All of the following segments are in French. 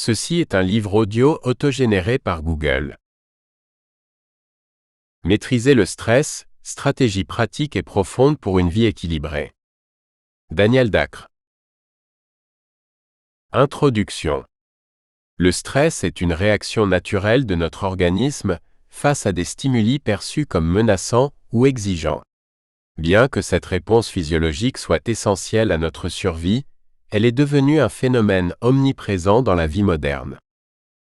Ceci est un livre audio autogénéré par Google. Maîtriser le stress, stratégie pratique et profonde pour une vie équilibrée. Daniel Dacre. Introduction. Le stress est une réaction naturelle de notre organisme face à des stimuli perçus comme menaçants ou exigeants. Bien que cette réponse physiologique soit essentielle à notre survie, elle est devenue un phénomène omniprésent dans la vie moderne.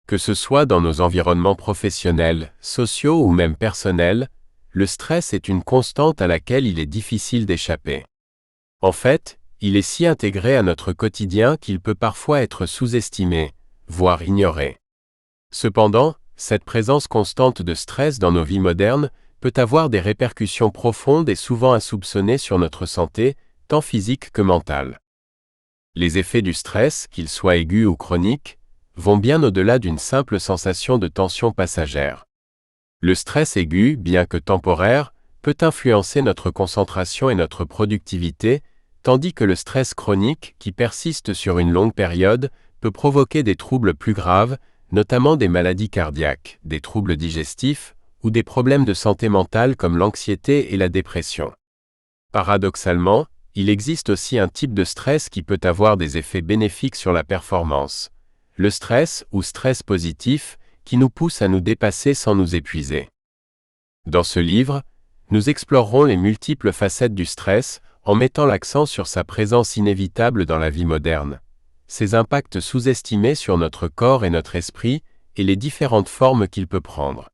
Que ce soit dans nos environnements professionnels, sociaux ou même personnels, le stress est une constante à laquelle il est difficile d'échapper. En fait, il est si intégré à notre quotidien qu'il peut parfois être sous-estimé, voire ignoré. Cependant, cette présence constante de stress dans nos vies modernes peut avoir des répercussions profondes et souvent insoupçonnées sur notre santé, tant physique que mentale. Les effets du stress, qu'ils soient aigus ou chroniques, vont bien au-delà d'une simple sensation de tension passagère. Le stress aigu, bien que temporaire, peut influencer notre concentration et notre productivité, tandis que le stress chronique, qui persiste sur une longue période, peut provoquer des troubles plus graves, notamment des maladies cardiaques, des troubles digestifs ou des problèmes de santé mentale comme l'anxiété et la dépression. Paradoxalement, il existe aussi un type de stress qui peut avoir des effets bénéfiques sur la performance. Le stress ou stress positif, qui nous pousse à nous dépasser sans nous épuiser. Dans ce livre, nous explorerons les multiples facettes du stress en mettant l'accent sur sa présence inévitable dans la vie moderne, ses impacts sous-estimés sur notre corps et notre esprit et les différentes formes qu'il peut prendre.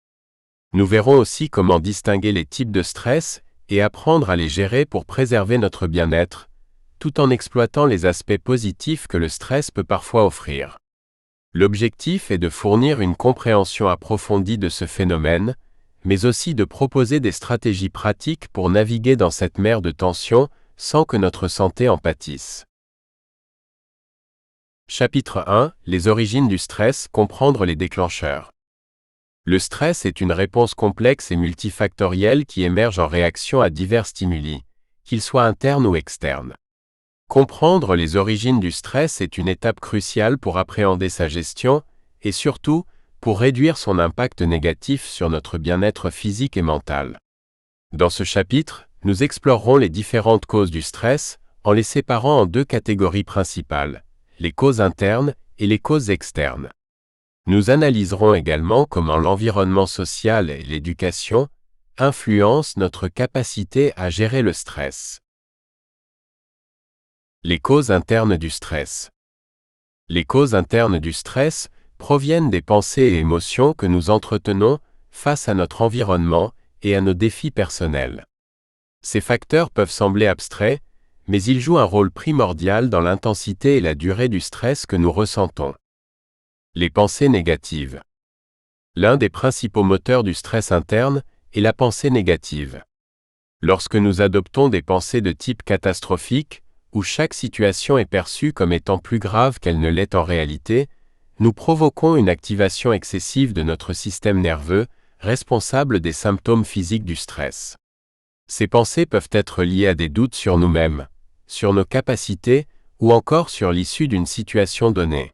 Nous verrons aussi comment distinguer les types de stress et apprendre à les gérer pour préserver notre bien-être, tout en exploitant les aspects positifs que le stress peut parfois offrir. L'objectif est de fournir une compréhension approfondie de ce phénomène, mais aussi de proposer des stratégies pratiques pour naviguer dans cette mer de tension sans que notre santé en pâtisse. Chapitre 1 : Les origines du stress, comprendre les déclencheurs. Le stress est une réponse complexe et multifactorielle qui émerge en réaction à divers stimuli, qu'ils soient internes ou externes. Comprendre les origines du stress est une étape cruciale pour appréhender sa gestion et surtout pour réduire son impact négatif sur notre bien-être physique et mental. Dans ce chapitre, nous explorerons les différentes causes du stress en les séparant en deux catégories principales, les causes internes et les causes externes. Nous analyserons également comment l'environnement social et l'éducation influencent notre capacité à gérer le stress. Les causes internes du stress. Les causes internes du stress proviennent des pensées et émotions que nous entretenons face à notre environnement et à nos défis personnels. Ces facteurs peuvent sembler abstraits, mais ils jouent un rôle primordial dans l'intensité et la durée du stress que nous ressentons. Les pensées négatives. L'un des principaux moteurs du stress interne est la pensée négative. Lorsque nous adoptons des pensées de type catastrophique, où chaque situation est perçue comme étant plus grave qu'elle ne l'est en réalité, nous provoquons une activation excessive de notre système nerveux, responsable des symptômes physiques du stress. Ces pensées peuvent être liées à des doutes sur nous-mêmes, sur nos capacités ou encore sur l'issue d'une situation donnée.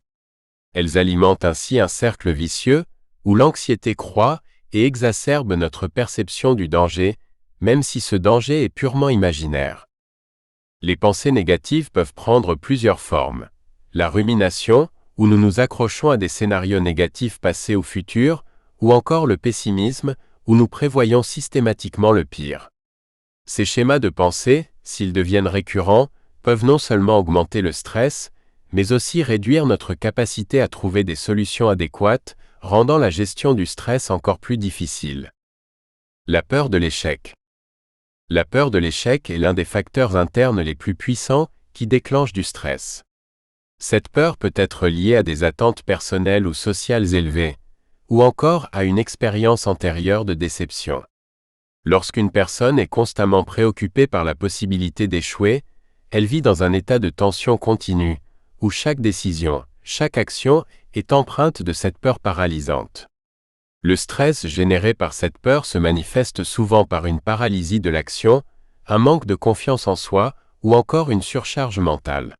Elles alimentent ainsi un cercle vicieux où l'anxiété croît et exacerbe notre perception du danger, même si ce danger est purement imaginaire. Les pensées négatives peuvent prendre plusieurs formes. La rumination, où nous nous accrochons à des scénarios négatifs passés ou futurs, ou encore le pessimisme, où nous prévoyons systématiquement le pire. Ces schémas de pensée, s'ils deviennent récurrents, peuvent non seulement augmenter le stress, mais aussi réduire notre capacité à trouver des solutions adéquates, rendant la gestion du stress encore plus difficile. La peur de l'échec. La peur de l'échec est l'un des facteurs internes les plus puissants qui déclenchent du stress. Cette peur peut être liée à des attentes personnelles ou sociales élevées, ou encore à une expérience antérieure de déception. Lorsqu'une personne est constamment préoccupée par la possibilité d'échouer, elle vit dans un état de tension continue, où chaque décision, chaque action est empreinte de cette peur paralysante. Le stress généré par cette peur se manifeste souvent par une paralysie de l'action, un manque de confiance en soi ou encore une surcharge mentale.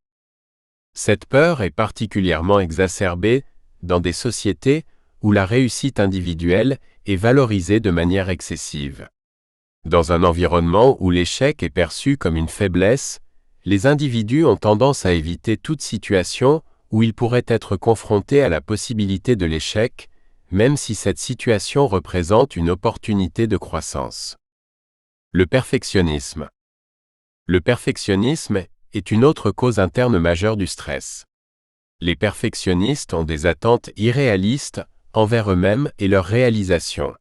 Cette peur est particulièrement exacerbée dans des sociétés où la réussite individuelle est valorisée de manière excessive. Dans un environnement où l'échec est perçu comme une faiblesse, les individus ont tendance à éviter toute situation où ils pourraient être confrontés à la possibilité de l'échec, même si cette situation représente une opportunité de croissance. Le perfectionnisme. Le perfectionnisme est une autre cause interne majeure du stress. Les perfectionnistes ont des attentes irréalistes envers eux-mêmes et leur réalisation.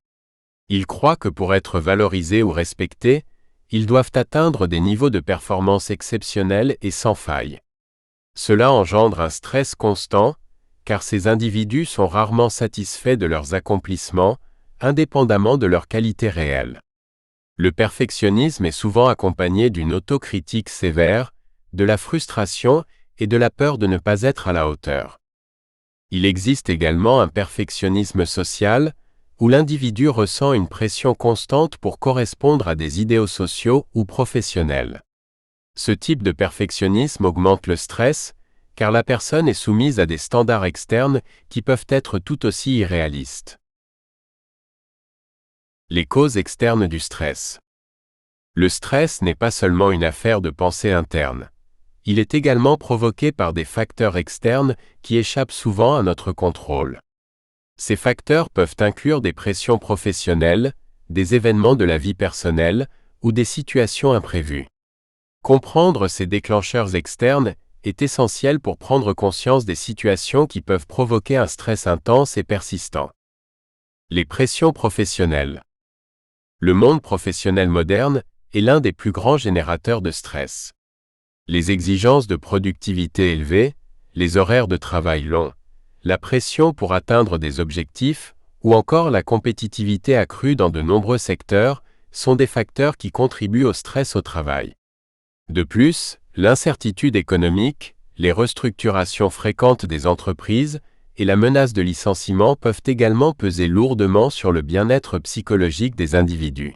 Ils croient que pour être valorisés ou respectés, ils doivent atteindre des niveaux de performance exceptionnels et sans faille. Cela engendre un stress constant, car ces individus sont rarement satisfaits de leurs accomplissements, indépendamment de leur qualité réelle. Le perfectionnisme est souvent accompagné d'une autocritique sévère, de la frustration et de la peur de ne pas être à la hauteur. Il existe également un perfectionnisme social, où l'individu ressent une pression constante pour correspondre à des idéaux sociaux ou professionnels. Ce type de perfectionnisme augmente le stress, car la personne est soumise à des standards externes qui peuvent être tout aussi irréalistes. Les causes externes du stress. Le stress n'est pas seulement une affaire de pensée interne. Il est également provoqué par des facteurs externes qui échappent souvent à notre contrôle. Ces facteurs peuvent inclure des pressions professionnelles, des événements de la vie personnelle ou des situations imprévues. Comprendre ces déclencheurs externes est essentiel pour prendre conscience des situations qui peuvent provoquer un stress intense et persistant. Les pressions professionnelles. Le monde professionnel moderne est l'un des plus grands générateurs de stress. Les exigences de productivité élevées, les horaires de travail longs, la pression pour atteindre des objectifs, ou encore la compétitivité accrue dans de nombreux secteurs, sont des facteurs qui contribuent au stress au travail. De plus, l'incertitude économique, les restructurations fréquentes des entreprises et la menace de licenciement peuvent également peser lourdement sur le bien-être psychologique des individus.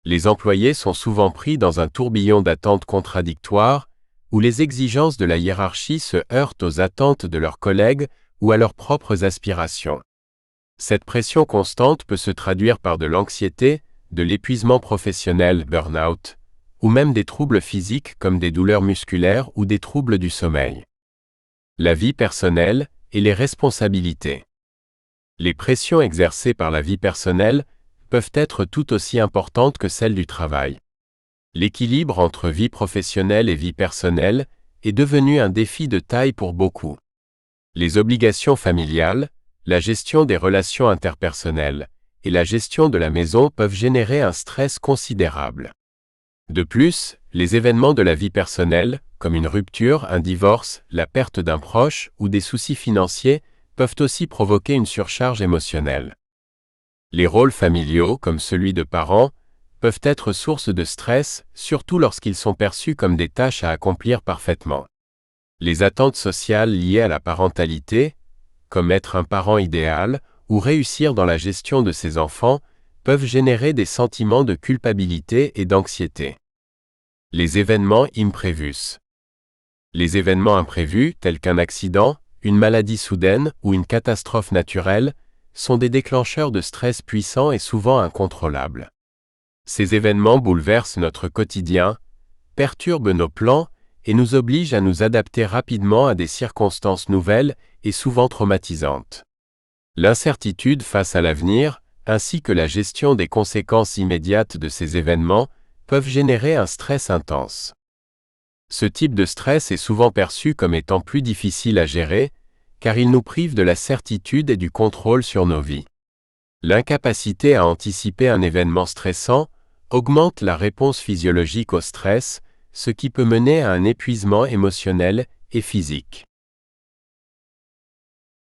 Les employés sont souvent pris dans un tourbillon d'attentes contradictoires, où les exigences de la hiérarchie se heurtent aux attentes de leurs collègues ou à leurs propres aspirations. Cette pression constante peut se traduire par de l'anxiété, de l'épuisement professionnel, burn-out, ou même des troubles physiques comme des douleurs musculaires ou des troubles du sommeil. La vie personnelle et les responsabilités. Les pressions exercées par la vie personnelle peuvent être tout aussi importantes que celles du travail. L'équilibre entre vie professionnelle et vie personnelle est devenu un défi de taille pour beaucoup. Les obligations familiales, la gestion des relations interpersonnelles et la gestion de la maison peuvent générer un stress considérable. De plus, les événements de la vie personnelle, comme une rupture, un divorce, la perte d'un proche ou des soucis financiers, peuvent aussi provoquer une surcharge émotionnelle. Les rôles familiaux, comme celui de parents, peuvent être source de stress, surtout lorsqu'ils sont perçus comme des tâches à accomplir parfaitement. Les attentes sociales liées à la parentalité, comme être un parent idéal ou réussir dans la gestion de ses enfants, peuvent générer des sentiments de culpabilité et d'anxiété. Les événements imprévus. Les événements imprévus, tels qu'un accident, une maladie soudaine ou une catastrophe naturelle, sont des déclencheurs de stress puissants et souvent incontrôlables. Ces événements bouleversent notre quotidien, perturbent nos plans et nous obligent à nous adapter rapidement à des circonstances nouvelles et souvent traumatisantes. L'incertitude face à l'avenir, ainsi que la gestion des conséquences immédiates de ces événements, peuvent générer un stress intense. Ce type de stress est souvent perçu comme étant plus difficile à gérer, car il nous prive de la certitude et du contrôle sur nos vies. L'incapacité à anticiper un événement stressant augmente la réponse physiologique au stress, ce qui peut mener à un épuisement émotionnel et physique.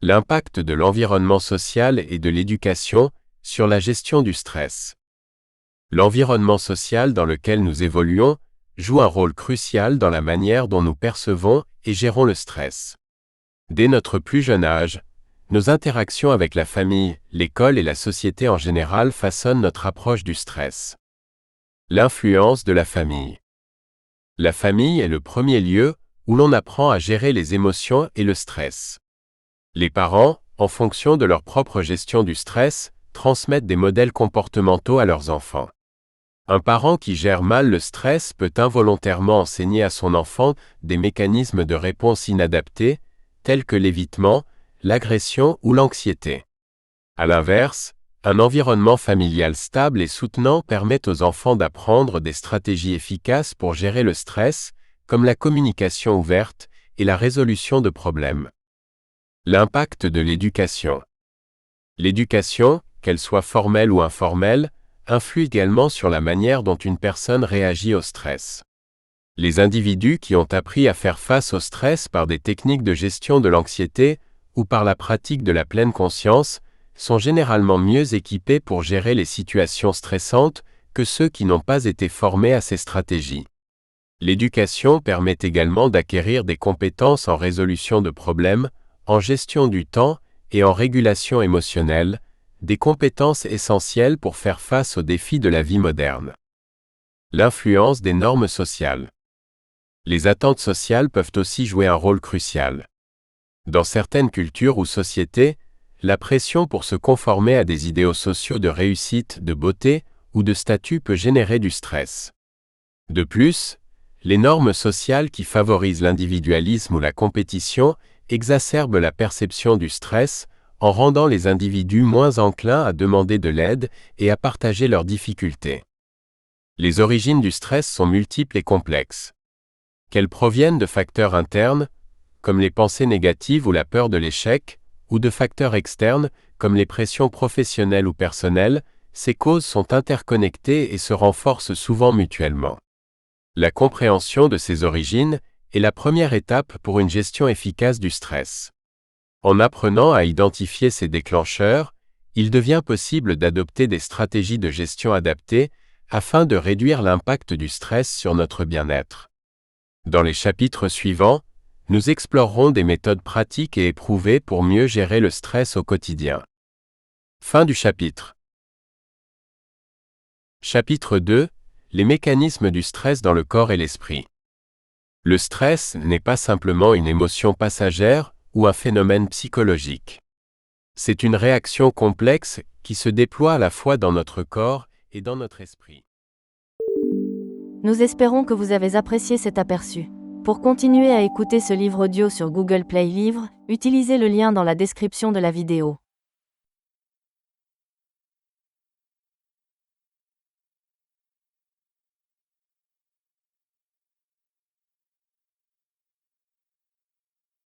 L'impact de l'environnement social et de l'éducation sur la gestion du stress. L'environnement social dans lequel nous évoluons joue un rôle crucial dans la manière dont nous percevons et gérons le stress. Dès notre plus jeune âge, nos interactions avec la famille, l'école et la société en général façonnent notre approche du stress. L'influence de la famille. La famille est le premier lieu où l'on apprend à gérer les émotions et le stress. Les parents, en fonction de leur propre gestion du stress, transmettent des modèles comportementaux à leurs enfants. Un parent qui gère mal le stress peut involontairement enseigner à son enfant des mécanismes de réponse inadaptés, tels que l'évitement, l'agression ou l'anxiété. À l'inverse, un environnement familial stable et soutenant permet aux enfants d'apprendre des stratégies efficaces pour gérer le stress, comme la communication ouverte et la résolution de problèmes. L'impact de l'éducation. L'éducation, qu'elle soit formelle ou informelle, influe également sur la manière dont une personne réagit au stress. Les individus qui ont appris à faire face au stress par des techniques de gestion de l'anxiété ou par la pratique de la pleine conscience sont généralement mieux équipés pour gérer les situations stressantes que ceux qui n'ont pas été formés à ces stratégies. L'éducation permet également d'acquérir des compétences en résolution de problèmes, en gestion du temps et en régulation émotionnelle, des compétences essentielles pour faire face aux défis de la vie moderne. L'influence des normes sociales. Les attentes sociales peuvent aussi jouer un rôle crucial. Dans certaines cultures ou sociétés, la pression pour se conformer à des idéaux sociaux de réussite, de beauté ou de statut peut générer du stress. De plus, les normes sociales qui favorisent l'individualisme ou la compétition exacerbent la perception du stress, en rendant les individus moins enclins à demander de l'aide et à partager leurs difficultés. Les origines du stress sont multiples et complexes. Qu'elles proviennent de facteurs internes, comme les pensées négatives ou la peur de l'échec, ou de facteurs externes, comme les pressions professionnelles ou personnelles, ces causes sont interconnectées et se renforcent souvent mutuellement. La compréhension de ces origines est la première étape pour une gestion efficace du stress. En apprenant à identifier ces déclencheurs, il devient possible d'adopter des stratégies de gestion adaptées afin de réduire l'impact du stress sur notre bien-être. Dans les chapitres suivants, nous explorerons des méthodes pratiques et éprouvées pour mieux gérer le stress au quotidien. Fin du chapitre. Chapitre 2. Les mécanismes du stress dans le corps et l'esprit. Le stress n'est pas simplement une émotion passagère ou un phénomène psychologique. C'est une réaction complexe qui se déploie à la fois dans notre corps et dans notre esprit. Nous espérons que vous avez apprécié cet aperçu. Pour continuer à écouter ce livre audio sur Google Play Livres, utilisez le lien dans la description de la vidéo.